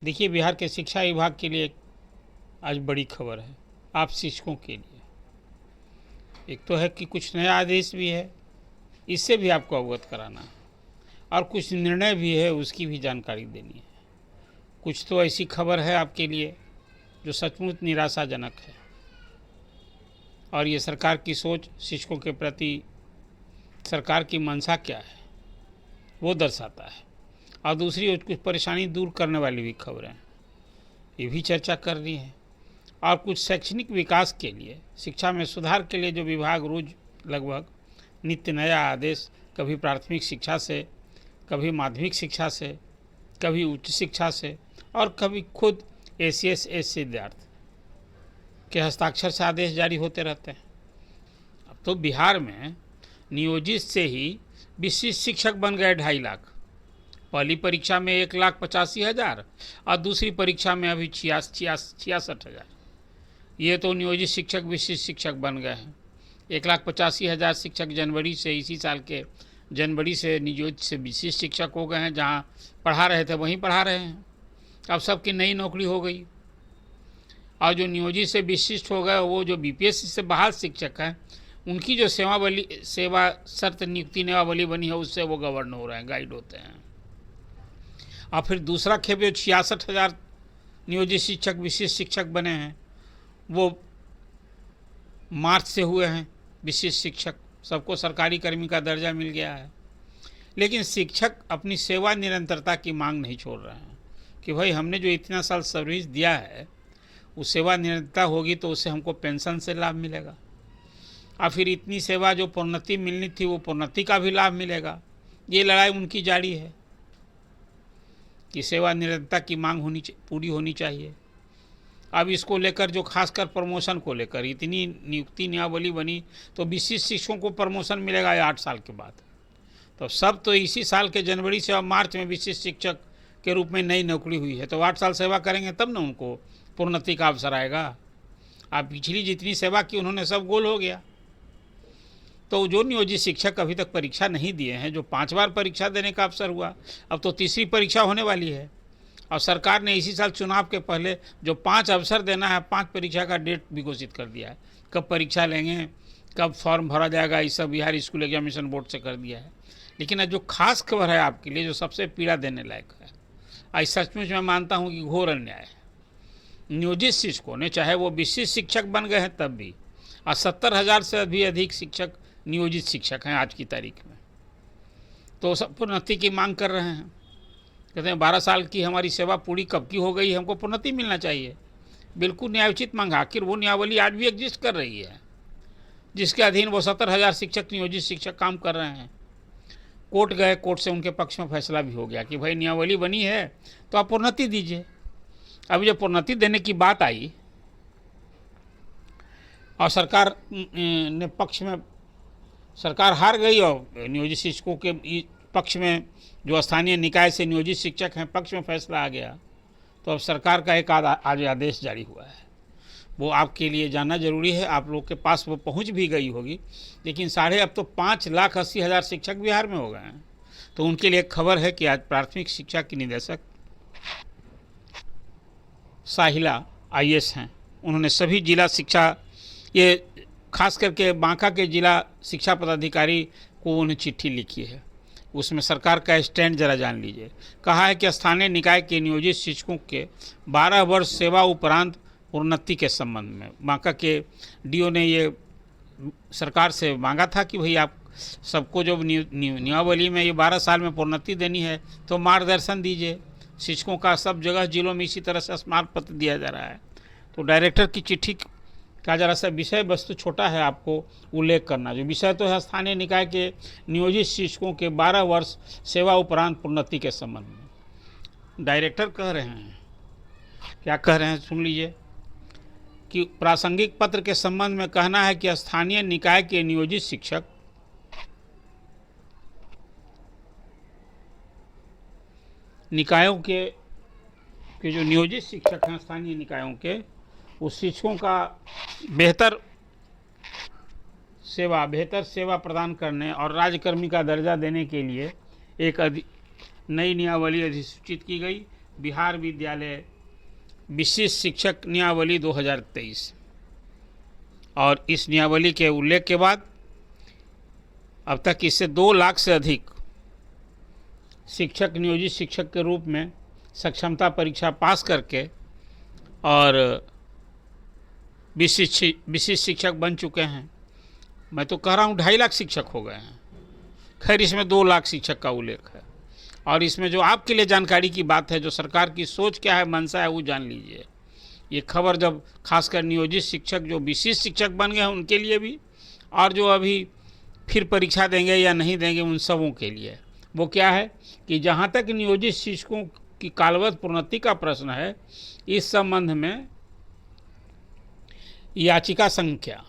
देखिए, बिहार के शिक्षा विभाग के लिए आज बड़ी खबर है आप शिक्षकों के लिए। एक तो है कि कुछ नया आदेश भी है, इससे भी आपको अवगत कराना है, और कुछ निर्णय भी है, उसकी भी जानकारी देनी है। कुछ तो ऐसी खबर है आपके लिए जो सचमुच निराशाजनक है, और ये सरकार की सोच शिक्षकों के प्रति सरकार की मंशा क्या है वो दर्शाता है। और दूसरी ओर कुछ परेशानी दूर करने वाली भी खबरें ये भी चर्चा करनी है। और कुछ शैक्षणिक विकास के लिए, शिक्षा में सुधार के लिए जो विभाग रोज लगभग नित्य नया आदेश, कभी प्राथमिक शिक्षा से, कभी माध्यमिक शिक्षा से, कभी उच्च शिक्षा से, और कभी खुद ACS SC विद्यार्थी के हस्ताक्षर से आदेश जारी होते रहते हैं। अब तो बिहार में नियोजित से ही विशिष्ट शिक्षक बन गए 2.5 लाख। पहली परीक्षा में 1,85,000 और दूसरी परीक्षा में अभी 66,000। ये तो नियोजित शिक्षक विशिष्ट शिक्षक बन गए हैं। 1,85,000 शिक्षक जनवरी से, इसी साल के जनवरी से नियोजित से विशिष्ट शिक्षक हो गए हैं। जहाँ पढ़ा रहे थे वहीं पढ़ा रहे हैं। अब सबकी नई नौकरी हो गई। और जो नियोजित से विशिष्ट हो गए वो जो BPSC से बहाल शिक्षक हैं, उनकी जो सेवा शर्त नियुक्ति नियमावली बनी है उससे वो गवर्न हो रहे हैं, गाइड होते हैं। और फिर दूसरा खेप जो 66,000 नियोजित शिक्षक विशिष्ट शिक्षक बने हैं वो मार्च से हुए हैं विशिष्ट शिक्षक। सबको सरकारी कर्मी का दर्जा मिल गया है। लेकिन शिक्षक अपनी सेवा निरंतरता की मांग नहीं छोड़ रहे हैं कि भाई हमने जो इतना साल सर्विस दिया है वो सेवा निरंतरता होगी तो उससे हमको पेंशन से लाभ मिलेगा, और फिर इतनी सेवा जो प्रोन्नति मिलनी थी वो प्रोन्नति का भी लाभ मिलेगा। ये लड़ाई उनकी जारी है कि सेवा निरंतरता की मांग पूरी होनी चाहिए। अब इसको लेकर जो खासकर प्रमोशन को लेकर इतनी नियुक्ति नियमावली बनी तो विशिष्ट शिक्षकों को प्रमोशन मिलेगा 8 साल के बाद। तो सब तो इसी साल के जनवरी से और मार्च में विशिष्ट शिक्षक के रूप में नई नौकरी हुई है, तो 8 साल सेवा करेंगे तब ना उनको प्रोन्नति का अवसर आएगा। अब पिछली जितनी सेवा की उन्होंने सब गोल हो गया। तो जो नियोजित शिक्षक अभी तक परीक्षा नहीं दिए हैं, जो 5 बार परीक्षा देने का अवसर हुआ, अब तो तीसरी परीक्षा होने वाली है। और सरकार ने इसी साल चुनाव के पहले जो 5 अवसर देना है, 5 परीक्षा का डेट भी घोषित कर दिया है। कब परीक्षा लेंगे, कब फॉर्म भरा जाएगा, इस सब बिहार स्कूल एग्जामिनेशन बोर्ड से कर दिया है। लेकिन जो खास खबर है आपके लिए, जो सबसे पीड़ा देने लायक है, आज सचमुच मैं मानता हूँ कि घोर अन्याय है। नियोजित शिक्षकों ने, चाहे वो विशिष्ट शिक्षक बन गए हैं तब भी, और 70,000 से भी अधिक शिक्षक नियोजित शिक्षक हैं आज की तारीख में, तो सब प्रोन्नति की मांग कर रहे हैं। कहते हैं 12 साल की हमारी सेवा पूरी कब की हो गई, हमको प्रोन्नति मिलना चाहिए। बिल्कुल न्यायोचित मांग। आखिर वो नियमावली आज भी एग्जिस्ट कर रही है जिसके अधीन वो 70,000 शिक्षक नियोजित शिक्षक काम कर रहे हैं। कोर्ट गए, कोर्ट से उनके पक्ष में फैसला भी हो गया कि भाई नियमावली बनी है तो आप प्रोन्नति दीजिए। अभी जब प्रोन्नति देने की बात आई और सरकार ने पक्ष में, सरकार हार गई और नियोजित शिक्षकों के पक्ष में जो स्थानीय निकाय से नियोजित शिक्षक हैं पक्ष में फैसला आ गया, तो अब सरकार का एक आज आदेश जारी हुआ है। वो आपके लिए जानना जरूरी है, आप लोग के पास वो पहुंच भी गई होगी। लेकिन अब तो 5,80,000 शिक्षक बिहार में हो गए हैं। तो उनके लिए खबर है कि आज प्राथमिक शिक्षा की निदेशक साहिला IAS हैं, उन्होंने सभी जिला शिक्षा, ये खास करके बांका के जिला शिक्षा पदाधिकारी को उन्हें चिट्ठी लिखी है। उसमें सरकार का स्टैंड जरा जान लीजिए। कहा है कि स्थानीय निकाय के नियोजित शिक्षकों के 12 वर्ष सेवा उपरांत प्रोन्नति के संबंध में बांका के DO ने ये सरकार से मांगा था कि भाई आप सबको जो नियमावली में ये 12 साल में प्रोन्नति देनी है तो मार्गदर्शन दीजिए। शिक्षकों का सब जगह जिलों में इसी तरह से स्मारक पत्र दिया जा रहा है। तो डायरेक्टर की चिट्ठी का जरा सा विषय वस्तु छोटा है, आपको उल्लेख करना। जो विषय तो है स्थानीय निकाय के नियोजित शिक्षकों के 12 वर्ष सेवा उपरांत प्रोन्नति के संबंध में। डायरेक्टर कह रहे हैं, क्या कह रहे हैं सुन लीजिए, कि प्रासंगिक पत्र के संबंध में कहना है कि स्थानीय निकाय के नियोजित शिक्षक निकायों के जो नियोजित शिक्षक हैं स्थानीय निकायों के, उस शिक्षकों का बेहतर सेवा प्रदान करने और राज्यकर्मी का दर्जा देने के लिए एक नई नियमावली अधिसूचित की गई बिहार विद्यालय विशिष्ट शिक्षक नियमावली 2023 और इस नियमावली के उल्लेख के बाद अब तक इससे 2 लाख से अधिक शिक्षक नियोजित शिक्षक के रूप में सक्षमता परीक्षा पास करके और विशिष्ट शिक्षक बन चुके हैं। मैं तो कह रहा हूँ 2.5 लाख शिक्षक हो गए हैं। खैर इसमें 2 लाख शिक्षक का उल्लेख है। और इसमें जो आपके लिए जानकारी की बात है, जो सरकार की सोच क्या है, मंशा है, वो जान लीजिए। ये खबर जब खासकर नियोजित शिक्षक जो विशिष्ट शिक्षक बन गए हैं उनके लिए भी, और जो अभी फिर परीक्षा देंगे या नहीं देंगे उन सबों के लिए। वो क्या है कि जहाँ तक नियोजित शिक्षकों की कालवश प्रोन्नति का प्रश्न है, इस संबंध में याचिका संख्या,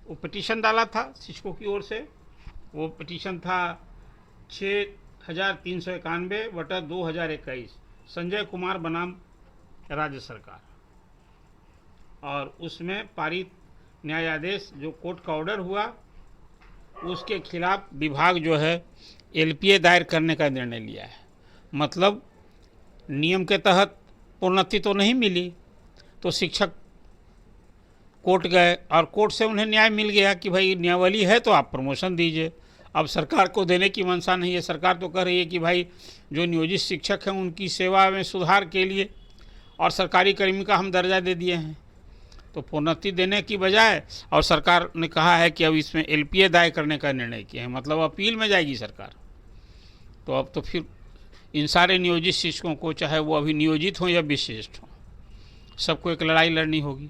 वो पिटीशन डाला था शिक्षकों की ओर से, वो पिटीशन था 6391/2021 संजय कुमार बनाम राज्य सरकार। और उसमें पारित न्यायादेश जो कोर्ट का ऑर्डर हुआ, उसके खिलाफ विभाग जो है एलपीए दायर करने का निर्णय लिया है। मतलब नियम के तहत प्रोन्नति तो नहीं मिली, तो शिक्षक कोर्ट गए और कोर्ट से उन्हें न्याय मिल गया कि भाई नियमावली है तो आप प्रमोशन दीजिए। अब सरकार को देने की मंशा नहीं है। सरकार तो कह रही है कि भाई जो नियोजित शिक्षक हैं उनकी सेवा में सुधार के लिए और सरकारी कर्मी का हम दर्जा दे दिए हैं, तो प्रोन्नति देने की बजाय और सरकार ने कहा है कि अब इसमें एलपीए दायर करने का निर्णय किया है, मतलब अपील में जाएगी सरकार। तो अब तो फिर इन सारे नियोजित शिक्षकों को, चाहे वो अभी नियोजित हों या विशिष्ट हों, सबको एक लड़ाई लड़नी होगी।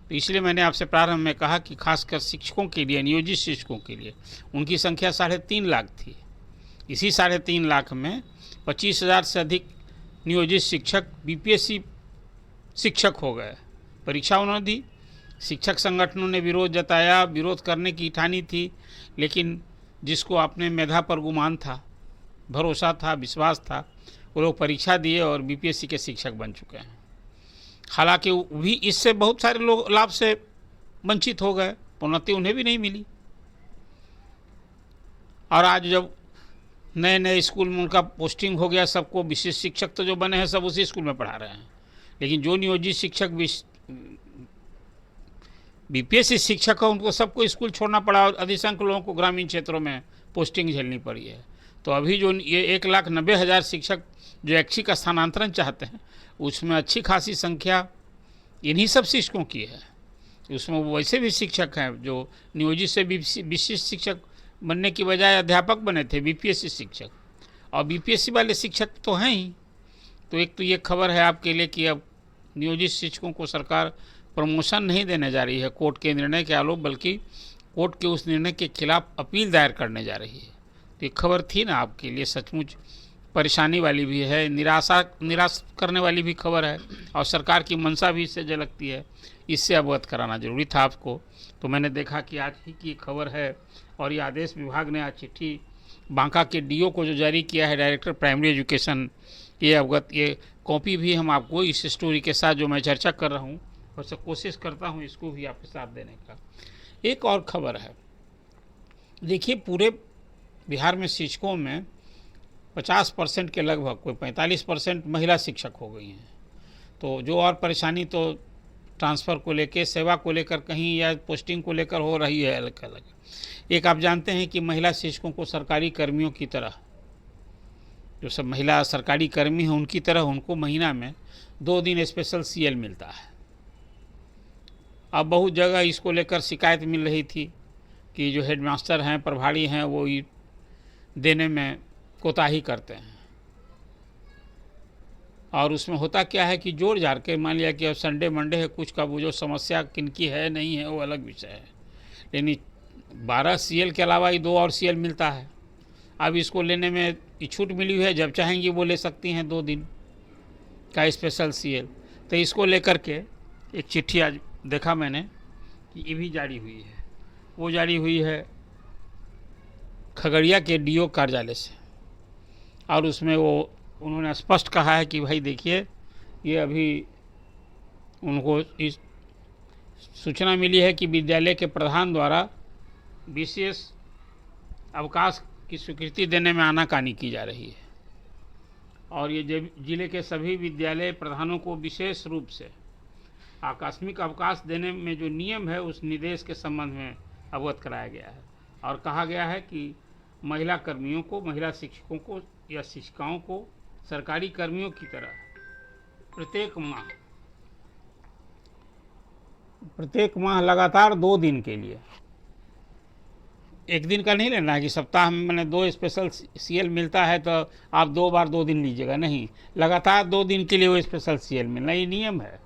तो इसलिए मैंने आपसे प्रारंभ में कहा कि खासकर शिक्षकों के लिए, नियोजित शिक्षकों के लिए उनकी संख्या 3.5 लाख थी। इसी 3.5 लाख में 25,000 से अधिक नियोजित शिक्षक बीपीएससी शिक्षक हो गए। परीक्षा उन्होंने दी, शिक्षक संगठनों ने विरोध जताया, विरोध करने की ठानी थी, लेकिन जिसको अपने मेधा पर गुमान था, भरोसा था, विश्वास था, वो लोग परीक्षा दिए और बीपीएससी के शिक्षक बन चुके हैं। हालांकि भी इससे बहुत सारे लोग लाभ से वंचित हो गए, प्रोन्नति उन्हें भी नहीं मिली। और आज जब नए नए स्कूल में उनका पोस्टिंग हो गया, सबको विशिष्ट शिक्षक तो जो बने हैं सब उसी स्कूल में पढ़ा रहे हैं, लेकिन जो नियोजित शिक्षक बीपीएससी शिक्षक है उनको सबको स्कूल छोड़ना पड़ा और अधिसंख्य लोगों को ग्रामीण क्षेत्रों में पोस्टिंग झेलनी पड़ी है। तो अभी जो ये 1,90,000 शिक्षक जो ऐच्छिक का स्थानांतरण चाहते हैं, उसमें अच्छी खासी संख्या इन्हीं सब शिक्षकों की है। उसमें वैसे भी शिक्षक हैं जो नियोजित से विशिष्ट शिक्षक बनने की बजाय अध्यापक बने थे, बीपीएससी शिक्षक, और बीपीएससी वाले शिक्षक तो हैं ही। तो एक तो ये खबर है आपके लिए कि अब नियोजित शिक्षकों को सरकार प्रमोशन नहीं देने जा रही है कोर्ट के निर्णय के आलोक, बल्कि कोर्ट के उस निर्णय के खिलाफ अपील दायर करने जा रही है। तो ये खबर थी ना आपके लिए, सचमुच परेशानी वाली भी है, निराश करने वाली भी खबर है, और सरकार की मंशा भी इससे झलकती है। इससे अवगत कराना जरूरी था आपको। तो मैंने देखा कि आज ही की खबर है, और ये आदेश विभाग ने आज चिट्ठी बांका के डीओ को जो जारी किया है, डायरेक्टर प्राइमरी एजुकेशन, ये कॉपी भी हम आपको इस स्टोरी के साथ जो मैं चर्चा कर रहा हूँ, और कोशिश करता हूँ इसको भी आपके साथ देने का। एक और खबर है, देखिए पूरे बिहार में शिक्षकों में 50% के लगभग, कोई 45% महिला शिक्षक हो गई हैं। तो जो और परेशानी तो ट्रांसफ़र को लेकर, सेवा को लेकर कहीं या पोस्टिंग को लेकर हो रही है अलग अलग। एक आप जानते हैं कि महिला शिक्षकों को सरकारी कर्मियों की तरह, जो सब महिला सरकारी कर्मी हैं उनकी तरह, उनको महीना में 2 दिन स्पेशल सीएल मिलता है। अब बहुत जगह इसको लेकर शिकायत मिल रही थी कि जो हेडमास्टर हैं, प्रभारी हैं, वो देने में कोताही करते हैं। और उसमें होता क्या है कि जोड़ जाड़ के, मान लिया कि अब संडे मंडे है, कुछ का वो जो समस्या किनकी है नहीं है वो अलग विषय है, लेकिन 12 सीएल के अलावा ये 2 और सीएल मिलता है। अब इसको लेने में छूट मिली हुई है, जब चाहेंगी वो ले सकती हैं 2 दिन का स्पेशल सीएल। तो इसको लेकर के एक चिट्ठी आज देखा मैंने कि ये भी जारी हुई है। वो जारी हुई है खगड़िया के डीओ कार्यालय से, और उसमें वो उन्होंने स्पष्ट कहा है कि भाई देखिए, ये अभी उनको इस सूचना मिली है कि विद्यालय के प्रधान द्वारा विशेष अवकाश की स्वीकृति देने में आनाकानी की जा रही है। और ये जिले के सभी विद्यालय प्रधानों को विशेष रूप से आकस्मिक अवकाश देने में जो नियम है उस निर्देश के संबंध में अवगत कराया गया है और कहा गया है कि महिला कर्मियों को, महिला शिक्षकों को या शिक्षिकाओं को सरकारी कर्मियों की तरह प्रत्येक माह लगातार 2 दिन के लिए, एक दिन का नहीं लेना है कि सप्ताह में मैंने 2 स्पेशल सीएल मिलता है तो आप 2 बार 2 दिन लीजिएगा, नहीं, लगातार 2 दिन के लिए वो स्पेशल सीएल मिलना, ये नियम है।